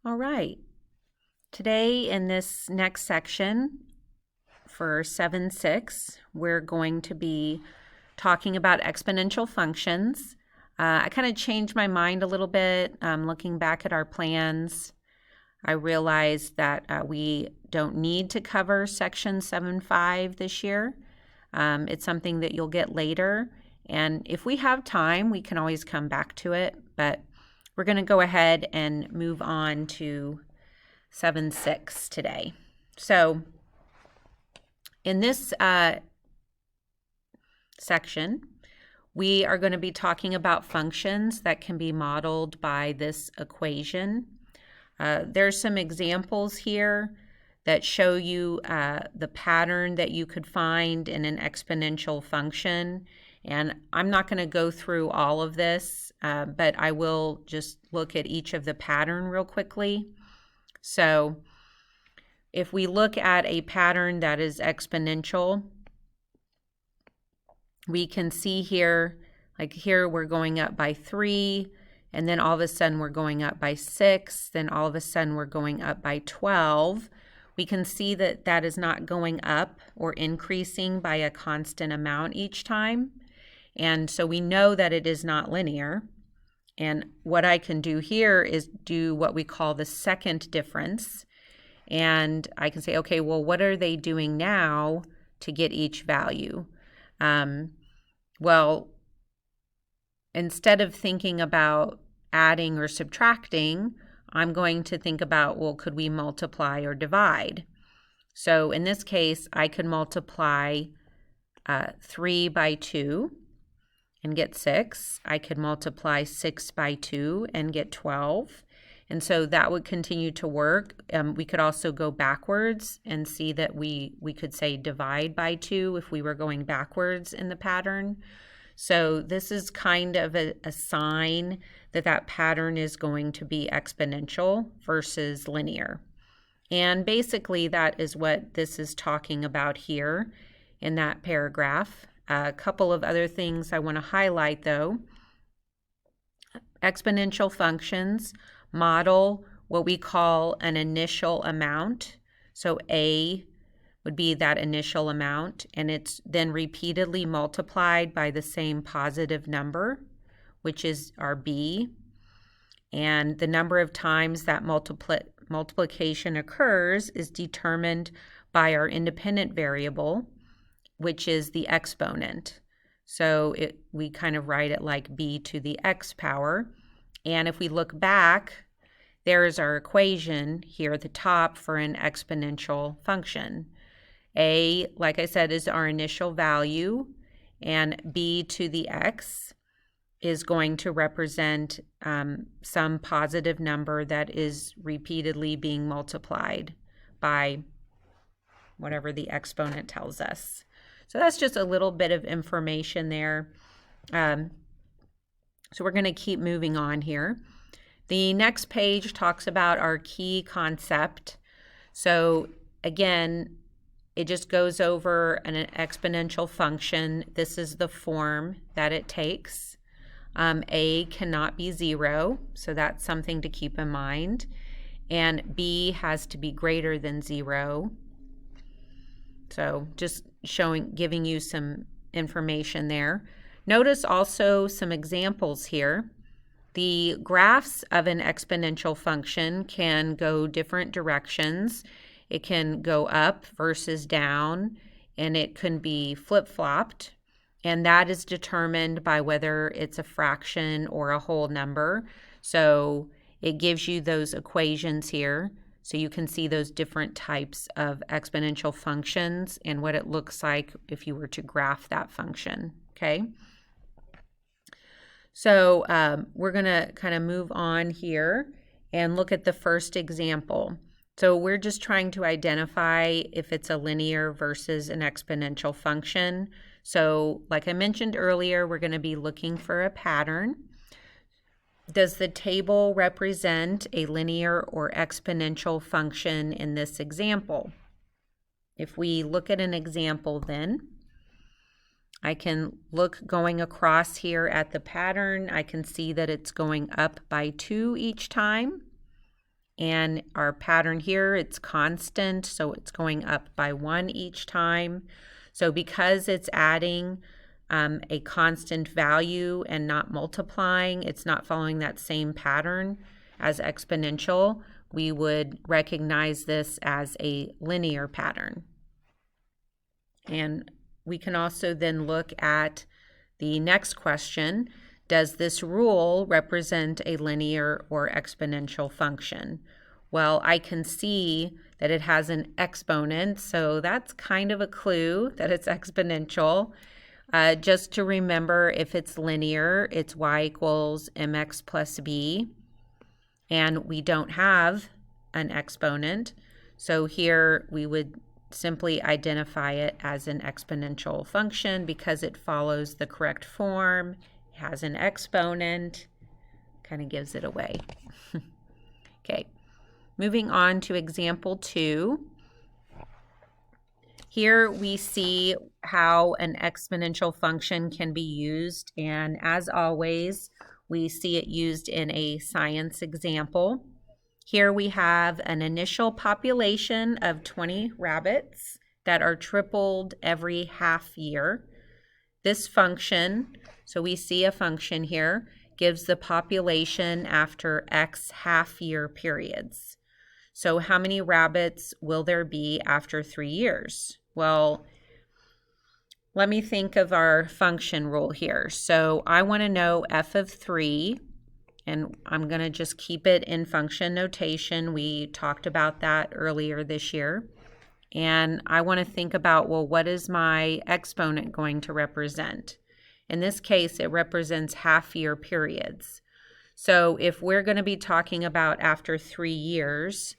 All right. Today in this next section for 7-6, we're going to be talking about exponential functions. I kind of changed my mind a little bit. Looking back at our plans, I realized that we don't need to cover section 7.5 this year. It's something that you'll get later. And if we have time, we can always come back to it. But we're going to go ahead and move on to 7.6 today. So in this section, we are going to be talking about functions that can be modeled by this equation. There's some examples here that show you the pattern that you could find in an exponential function. And I'm not going to go through all of this, but I will just look at each of the pattern real quickly. So if we look at a pattern that is exponential, we can see here, like here we're going up by 3, and then all of a sudden we're going up by 6, then all of a sudden we're going up by 12. We can see that that is not going up or increasing by a constant amount each time. And so we know that it is not linear. And what I can do here is do what we call the second difference. And I can say, okay, well, what are they doing now to get each value? Well, instead of thinking about adding or subtracting, I'm going to think about, well, could we multiply or divide? So in this case, I could multiply 3 by 2 and get 6. I could multiply 6 by 2 and get 12. And so that would continue to work. We could also go backwards and see that we could say divide by 2 if we were going backwards in the pattern. So this is kind of a sign that that pattern is going to be exponential versus linear. And basically that is what this is talking about here in that paragraph. A couple of other things I want to highlight though. Exponential functions model what we call an initial amount. So A would be that initial amount, and it's then repeatedly multiplied by the same positive number, which is our B. And the number of times that multiplication occurs is determined by our independent variable, which is the exponent. So we kind of write it like b to the x power. And if we look back, there's our equation here at the top for an exponential function. A, like I said, is our initial value, and b to the x is going to represent some positive number that is repeatedly being multiplied by whatever the exponent tells us. So that's just a little bit of information there. So we're going to keep moving on here. The next page talks about our key concept. So again, it just goes over an exponential function. This is the form that it takes. A cannot be 0, so that's something to keep in mind. And B has to be greater than 0. So just giving you some information there. Notice also some examples here. The graphs of an exponential function can go different directions. It can go up versus down, and it can be flip-flopped. And that is determined by whether it's a fraction or a whole number. So it gives you those equations here. So you can see those different types of exponential functions and what it looks like if you were to graph that function, okay? So we're going to kind of move on here and look at the first example. So we're just trying to identify if it's a linear versus an exponential function. So like I mentioned earlier, we're going to be looking for a pattern. Does the table represent a linear or exponential function in this example? If we look at an example then, I can look going across here at the pattern. I can see that it's going up by 2 each time. And our pattern here, it's constant, so it's going up by 1 each time. So because it's adding a constant value and not multiplying, it's not following that same pattern as exponential, we would recognize this as a linear pattern. And we can also then look at the next question. Does this rule represent a linear or exponential function? Well, I can see that it has an exponent, so that's kind of a clue that it's exponential. Just to remember, if it's linear, it's y equals mx plus b, and we don't have an exponent, so here we would simply identify it as an exponential function because it follows the correct form, has an exponent, kind of gives it away. Okay, moving on to example 2. Here we see how an exponential function can be used, and as always, we see it used in a science example. Here we have an initial population of 20 rabbits that are tripled every half year. This function, so we see a function here, gives the population after X half-year periods. So how many rabbits will there be after 3 years? Well, let me think of our function rule here. So I want to know f of 3, and I'm going to just keep it in function notation. We talked about that earlier this year. And I want to think about, well, what is my exponent going to represent? In this case, it represents half-year periods. So if we're going to be talking about after 3 years,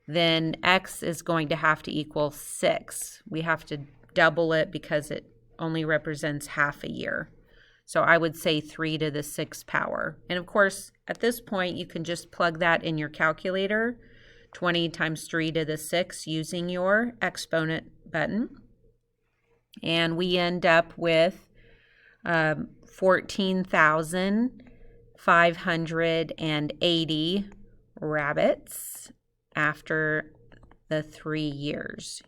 then x is going to have to equal 6. We have to double it because it only represents half a year. So I would say 3 to the 6th power. And of course, at this point, you can just plug that in your calculator, 20 times 3 to the 6, using your exponent button. And we end up with 14,580 rabbits after the 3 years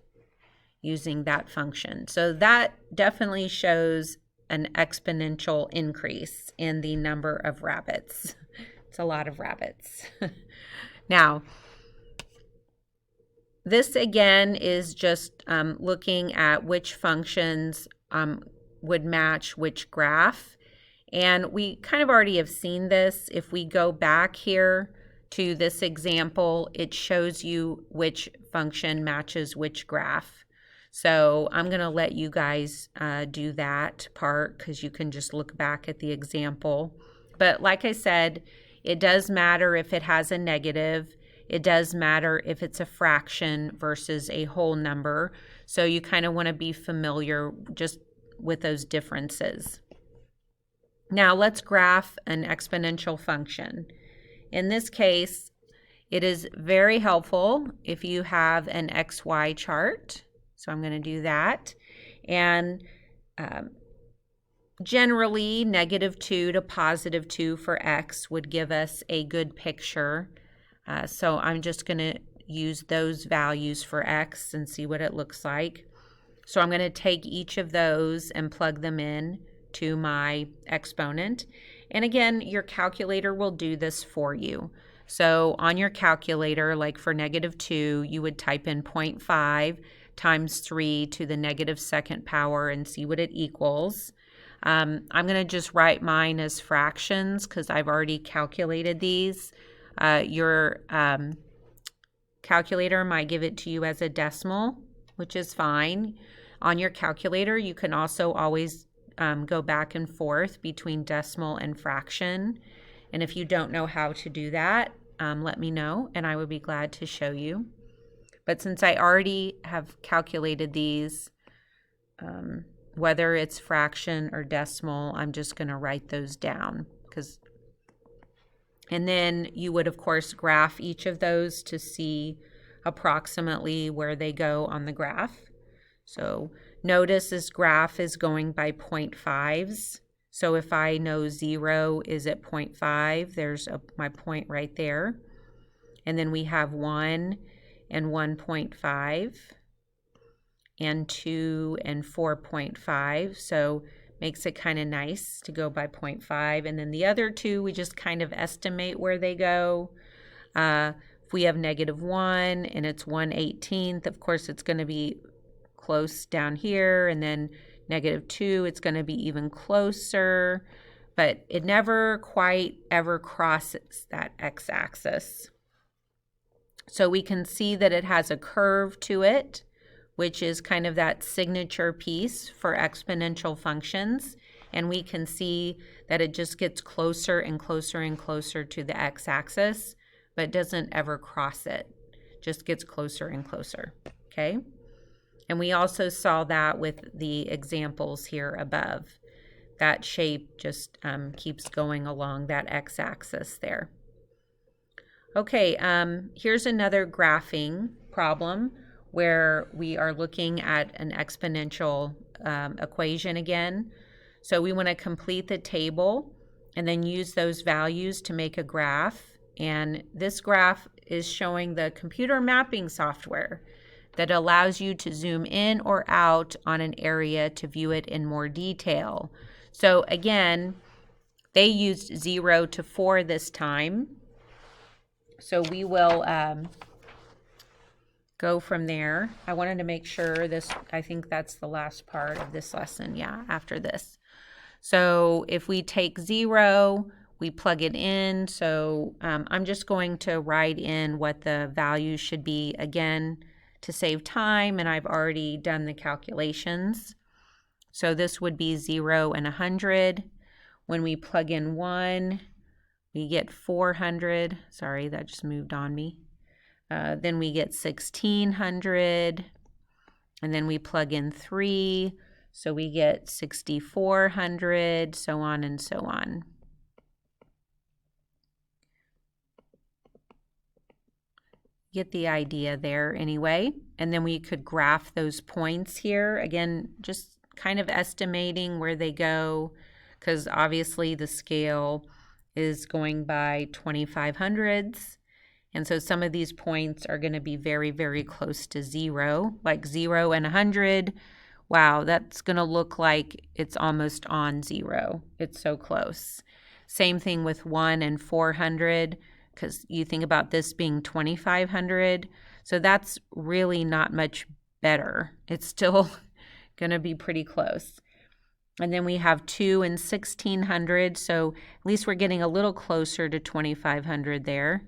using that function. So that definitely shows an exponential increase in the number of rabbits. It's a lot of rabbits. Now, this again is just looking at which functions would match which graph. And we kind of already have seen this. If we go back here to this example, it shows you which function matches which graph. So I'm going to let you guys do that part because you can just look back at the example. But like I said, it does matter if it has a negative. It does matter if it's a fraction versus a whole number. So you kind of want to be familiar just with those differences. Now let's graph an exponential function. In this case, it is very helpful if you have an XY chart. So I'm going to do that. And generally, -2 to +2 for X would give us a good picture. So I'm just going to use those values for X and see what it looks like. So I'm going to take each of those and plug them in to my exponent. And again, your calculator will do this for you. So on your calculator, like for -2, you would type in 0.5 times 3 to the -2nd power and see what it equals. I'm going to just write mine as fractions because I've already calculated these. Your calculator might give it to you as a decimal, which is fine. On your calculator, you can also always go back and forth between decimal and fraction. And if you don't know how to do that, let me know and I would be glad to show you. But since I already have calculated these, whether it's fraction or decimal, I'm just going to write those down. And then you would, of course, graph each of those to see approximately where they go on the graph. So notice this graph is going by 0.5s. So if I know 0 is at 0.5, there's my point right there. And then we have 1 and 1.5 and 2 and 4.5. So makes it kind of nice to go by 0.5. And then the other two, we just kind of estimate where they go. If we have -1 and it's 1/18, of course it's going to be close down here. And then -2, it's going to be even closer. But it never quite ever crosses that x-axis. So we can see that it has a curve to it, which is kind of that signature piece for exponential functions. And we can see that it just gets closer and closer and closer to the x-axis, but doesn't ever cross it. Just gets closer and closer, okay? And we also saw that with the examples here above. That shape just keeps going along that x-axis there. Okay, here's another graphing problem where we are looking at an exponential equation again. So we want to complete the table and then use those values to make a graph. And this graph is showing the computer mapping software that allows you to zoom in or out on an area to view it in more detail. So again, they used 0 to 4 this time. So we will go from there. I wanted to make sure this, I think that's the last part of this lesson, yeah, after this. So if we take 0, we plug it in. So I'm just going to write in what the value should be again to save time, and I've already done the calculations. So this would be 0 and 100. When we plug in 1, we get 400. Sorry, that just moved on me. Then we get 1600. And then we plug in 3. So we get 6400, so on and so on. Get the idea there anyway. And then we could graph those points here. Again, just kind of estimating where they go, because obviously the scale is going by 2500s. And so some of these points are going to be very, very close to 0, like 0 and 100. Wow, that's going to look like it's almost on 0. It's so close. Same thing with 1 and 400, because you think about this being 2500. So that's really not much better. It's still going to be pretty close. And then we have 2 and 1600. So at least we're getting a little closer to 2500 there.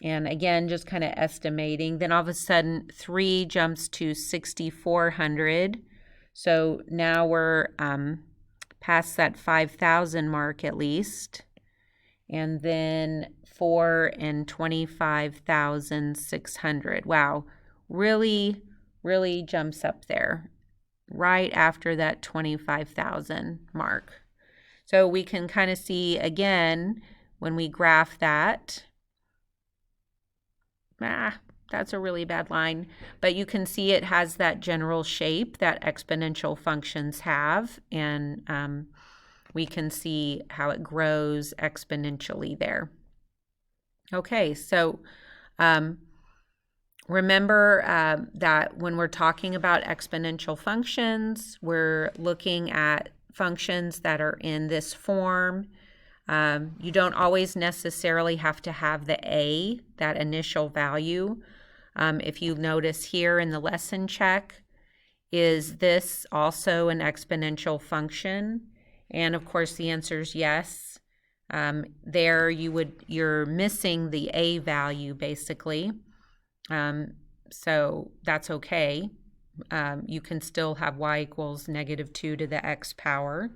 And again, just kind of estimating. Then all of a sudden, 3 jumps to 6400. So now we're past that 5,000 mark at least. And then 4 and 25,600. Wow, really, really jumps up there right after that 25,000 mark. So we can kind of see again when we graph that. That's a really bad line, but you can see it has that general shape that exponential functions have, and we can see how it grows exponentially there. Okay, so remember that when we're talking about exponential functions, we're looking at functions that are in this form. You don't always necessarily have to have the a, that initial value. If you notice here in the lesson check, is this also an exponential function? And of course the answer is yes. There you're missing the a value basically. So that's okay. You can still have y equals -2 to the x power.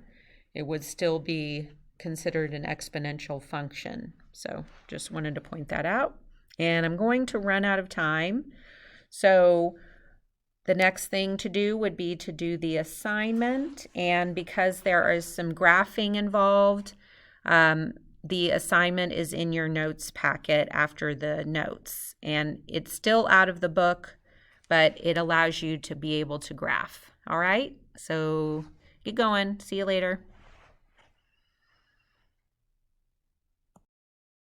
It would still be considered an exponential function. So just wanted to point that out. And I'm going to run out of time. So the next thing to do would be to do the assignment. And because there is some graphing involved, the assignment is in your notes packet after the notes. And it's still out of the book, but it allows you to be able to graph. All right, so get going. See you later.